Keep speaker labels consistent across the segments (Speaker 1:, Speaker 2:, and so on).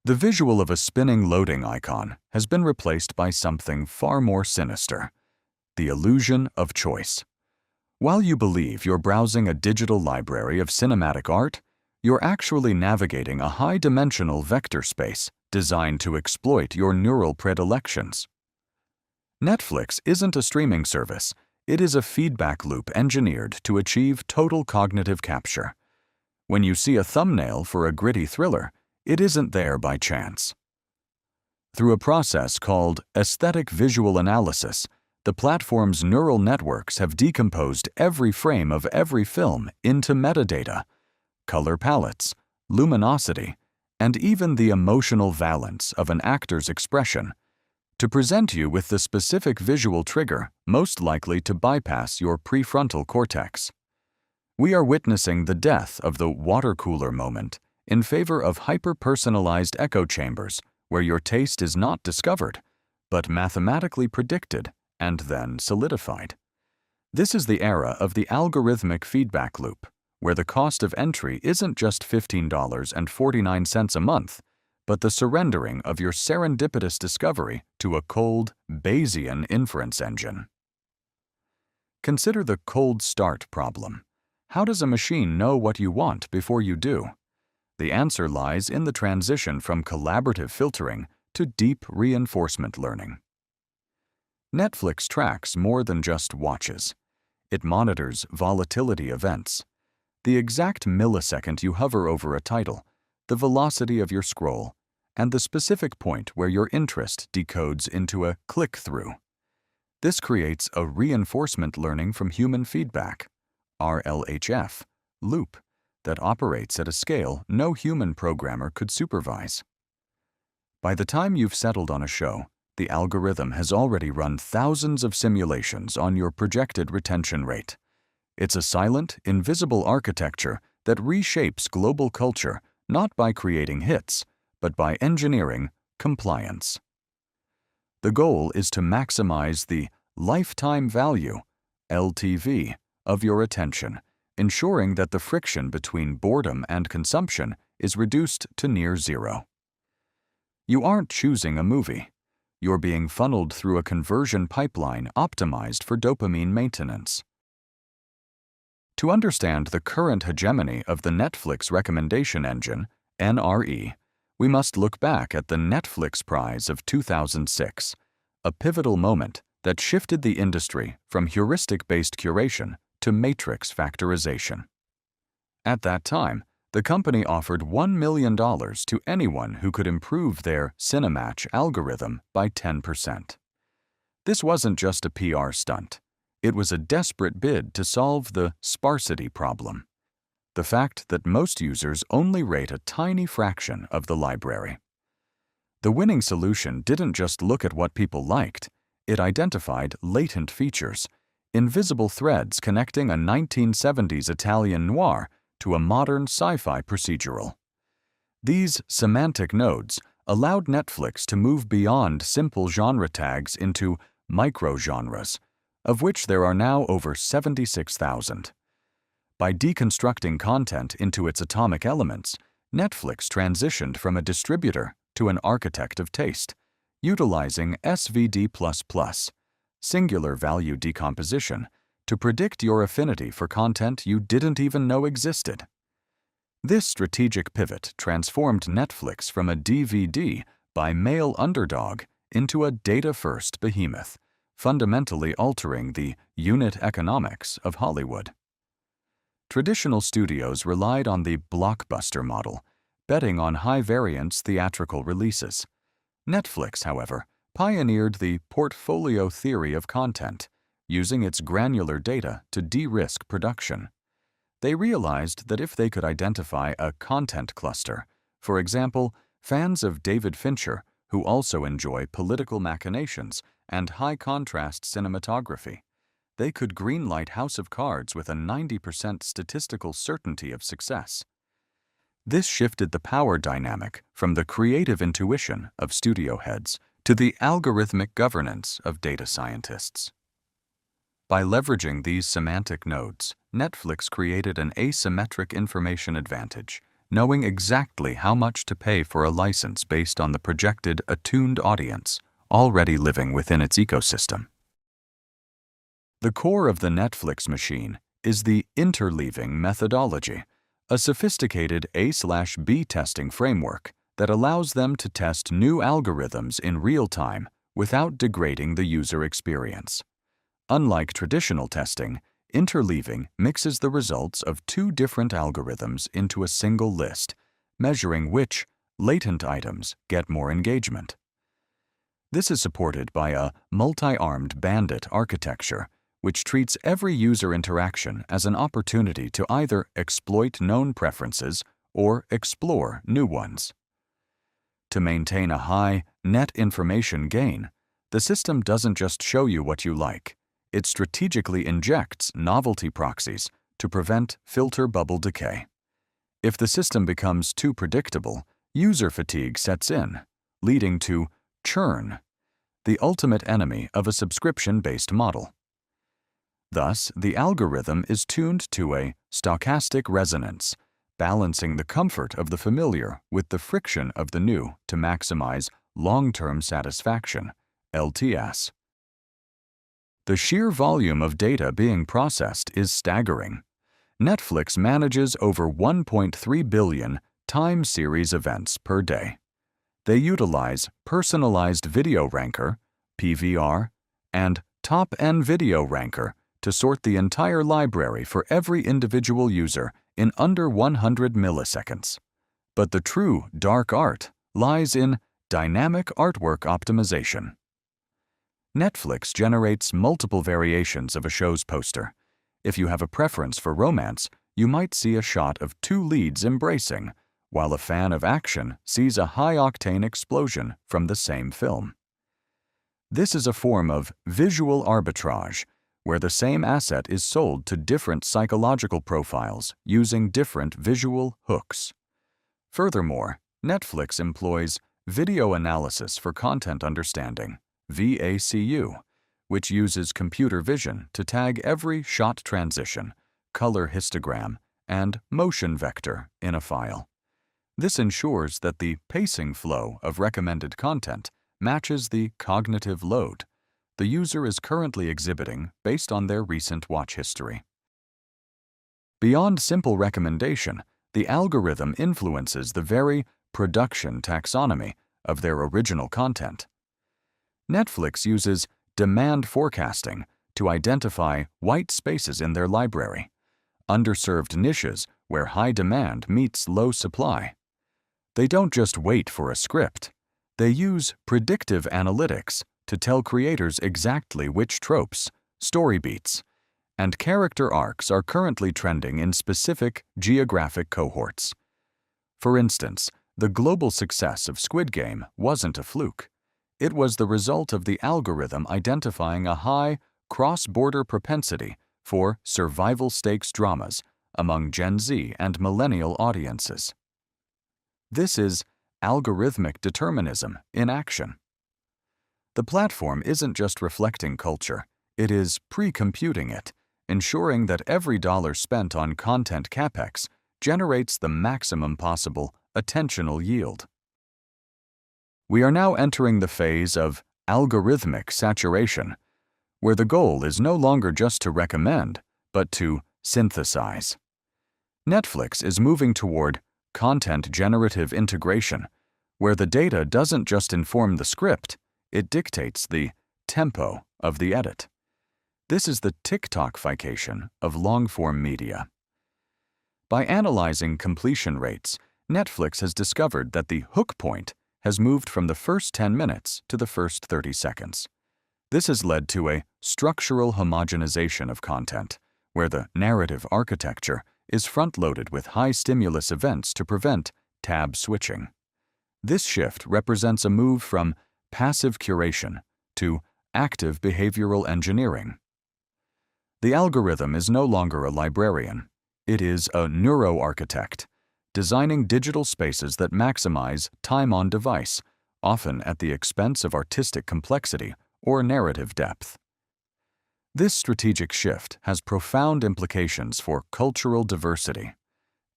Speaker 1: The visual of a spinning loading icon has been replaced by something far more sinister: the illusion of choice. While you believe you're browsing a digital library of cinematic art, you're actually navigating a high-dimensional vector space designed to exploit your neural predilections. Netflix isn't a streaming service. It is a feedback loop engineered to achieve total cognitive capture. When you see a thumbnail for a gritty thriller, it isn't there by chance. Through a process called aesthetic visual analysis, the platform's neural networks have decomposed every frame of every film into metadata, color palettes, luminosity, and even the emotional valence of an actor's expression, to present you with the specific visual trigger most likely to bypass your prefrontal cortex. We are witnessing the death of the water cooler moment in favor of hyper-personalized echo chambers where your taste is not discovered, but mathematically predicted and then solidified. This is the era of the algorithmic feedback loop, where the cost of entry isn't just $15.49 a month, but the surrendering of your serendipitous discovery to a cold, Bayesian inference engine. Consider the cold start problem. How does a machine know what you want before you do? The answer lies in the transition from collaborative filtering to deep reinforcement learning. Netflix tracks more than just watches. It monitors volatility events. The exact millisecond you hover over a title, the velocity of your scroll, and the specific point where your interest decodes into a click-through. This creates a reinforcement learning from human feedback, RLHF, loop that operates at a scale no human programmer could supervise. By the time you've settled on a show, the algorithm has already run thousands of simulations on your projected retention rate. It's a silent, invisible architecture that reshapes global culture not by creating hits, but by engineering compliance. The goal is to maximize the lifetime value, LTV, of your attention, ensuring that the friction between boredom and consumption is reduced to near zero. You aren't choosing a movie. You're being funneled through a conversion pipeline optimized for dopamine maintenance. To understand the current hegemony of the Netflix recommendation engine, NRE, we must look back at the Netflix Prize of 2006, a pivotal moment that shifted the industry from heuristic-based curation to matrix factorization. At that time, the company offered $1 million to anyone who could improve their Cinematch algorithm by 10%. This wasn't just a PR stunt. It was a desperate bid to solve the sparsity problem, the fact that most users only rate a tiny fraction of the library. The winning solution didn't just look at what people liked. It identified latent features, invisible threads connecting a 1970s Italian noir to a modern sci-fi procedural. These semantic nodes allowed Netflix to move beyond simple genre tags into micro-genres, of which there are now over 76,000. By deconstructing content into its atomic elements, Netflix transitioned from a distributor to an architect of taste, utilizing SVD++, singular value decomposition, to predict your affinity for content you didn't even know existed. This strategic pivot transformed Netflix from a DVD by mail underdog into a data-first behemoth, fundamentally altering the unit economics of Hollywood. Traditional studios relied on the Blockbuster model, betting on high-variance theatrical releases. Netflix, however, pioneered the portfolio theory of content, using its granular data to de-risk production. They realized that if they could identify a content cluster, for example, fans of David Fincher who also enjoy political machinations and high-contrast cinematography, they could greenlight House of Cards with a 90% statistical certainty of success. This shifted the power dynamic from the creative intuition of studio heads to the algorithmic governance of data scientists. By leveraging these semantic nodes, Netflix created an asymmetric information advantage, knowing exactly how much to pay for a license based on the projected attuned audience already living within its ecosystem. The core of the Netflix machine is the interleaving methodology, a sophisticated A/B testing framework that allows them to test new algorithms in real time without degrading the user experience. Unlike traditional testing, interleaving mixes the results of two different algorithms into a single list, measuring which latent items get more engagement. This is supported by a multi-armed bandit architecture, which treats every user interaction as an opportunity to either exploit known preferences or explore new ones. To maintain a high net information gain, the system doesn't just show you what you like. It strategically injects novelty proxies to prevent filter bubble decay. If the system becomes too predictable, user fatigue sets in, leading to churn, the ultimate enemy of a subscription-based model. Thus, the algorithm is tuned to a stochastic resonance, balancing the comfort of the familiar with the friction of the new to maximize long-term satisfaction, LTS. The sheer volume of data being processed is staggering. Netflix manages over 1.3 billion time series events per day. They utilize Personalized Video Ranker, PVR, and Top N Video Ranker to sort the entire library for every individual user in under 100 milliseconds. But the true dark art lies in dynamic artwork optimization. Netflix generates multiple variations of a show's poster. If you have a preference for romance, you might see a shot of two leads embracing, while a fan of action sees a high-octane explosion from the same film. This is a form of visual arbitrage, where the same asset is sold to different psychological profiles using different visual hooks. Furthermore, Netflix employs Video Analysis for Content Understanding, VACU, which uses computer vision to tag every shot transition, color histogram, and motion vector in a file. This ensures that the pacing flow of recommended content matches the cognitive load the user is currently exhibiting based on their recent watch history. Beyond simple recommendation, the algorithm influences the very production taxonomy of their original content. Netflix uses demand forecasting to identify white spaces in their library, underserved niches where high demand meets low supply. They don't just wait for a script. They use predictive analytics to tell creators exactly which tropes, story beats, and character arcs are currently trending in specific geographic cohorts. For instance, the global success of Squid Game wasn't a fluke. It was the result of the algorithm identifying a high, cross-border propensity for survival stakes dramas among Gen Z and millennial audiences. This is algorithmic determinism in action. The platform isn't just reflecting culture, it is pre-computing it, ensuring that every dollar spent on content capex generates the maximum possible attentional yield. We are now entering the phase of algorithmic saturation, where the goal is no longer just to recommend, but to synthesize. Netflix is moving toward content generative integration, where the data doesn't just inform the script, it dictates the tempo of the edit. This is the TikTokification of long-form media. By analyzing completion rates, Netflix has discovered that the hook point has moved from the first 10 minutes to the first 30 seconds. This has led to a structural homogenization of content, where the narrative architecture is front-loaded with high-stimulus events to prevent tab switching. This shift represents a move from passive curation to active behavioral engineering. The algorithm is no longer a librarian. It is a neuroarchitect, designing digital spaces that maximize time on device, often at the expense of artistic complexity or narrative depth. This strategic shift has profound implications for cultural diversity.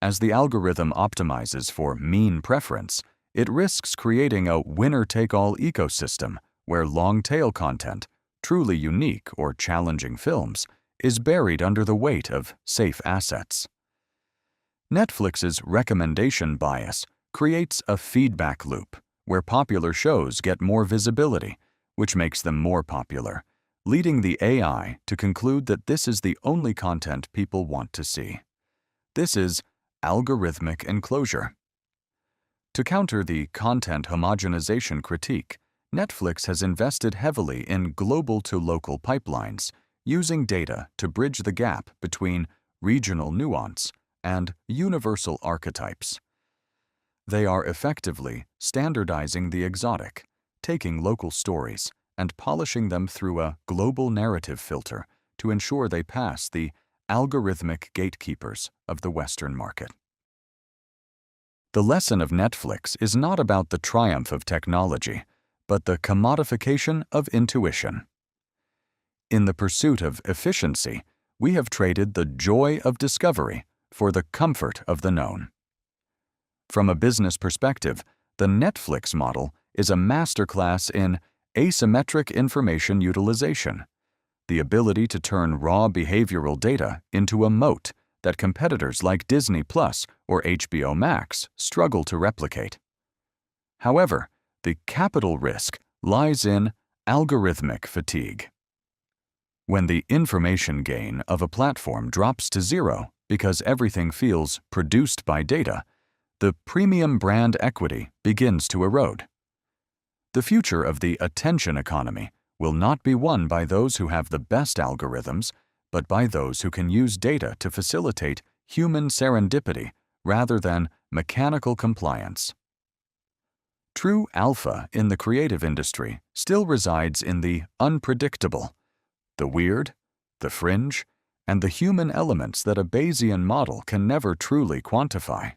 Speaker 1: As the algorithm optimizes for mean preference, it risks creating a winner-take-all ecosystem where long-tail content, truly unique or challenging films, is buried under the weight of safe assets. Netflix's recommendation bias creates a feedback loop where popular shows get more visibility, which makes them more popular, leading the AI to conclude that this is the only content people want to see. This is algorithmic enclosure. To counter the content homogenization critique, Netflix has invested heavily in global-to-local pipelines, using data to bridge the gap between regional nuance and universal archetypes. They are effectively standardizing the exotic, taking local stories and polishing them through a global narrative filter to ensure they pass the algorithmic gatekeepers of the Western market. The lesson of Netflix is not about the triumph of technology, but the commodification of intuition. In the pursuit of efficiency, we have traded the joy of discovery for the comfort of the known. From a business perspective, the Netflix model is a masterclass in asymmetric information utilization, the ability to turn raw behavioral data into a moat that competitors like Disney Plus or HBO Max struggle to replicate. However, the capital risk lies in algorithmic fatigue. When the information gain of a platform drops to zero because everything feels produced by data, the premium brand equity begins to erode. The future of the attention economy will not be won by those who have the best algorithms, but by those who can use data to facilitate human serendipity rather than mechanical compliance. True alpha in the creative industry still resides in the unpredictable, the weird, the fringe, and the human elements that a Bayesian model can never truly quantify.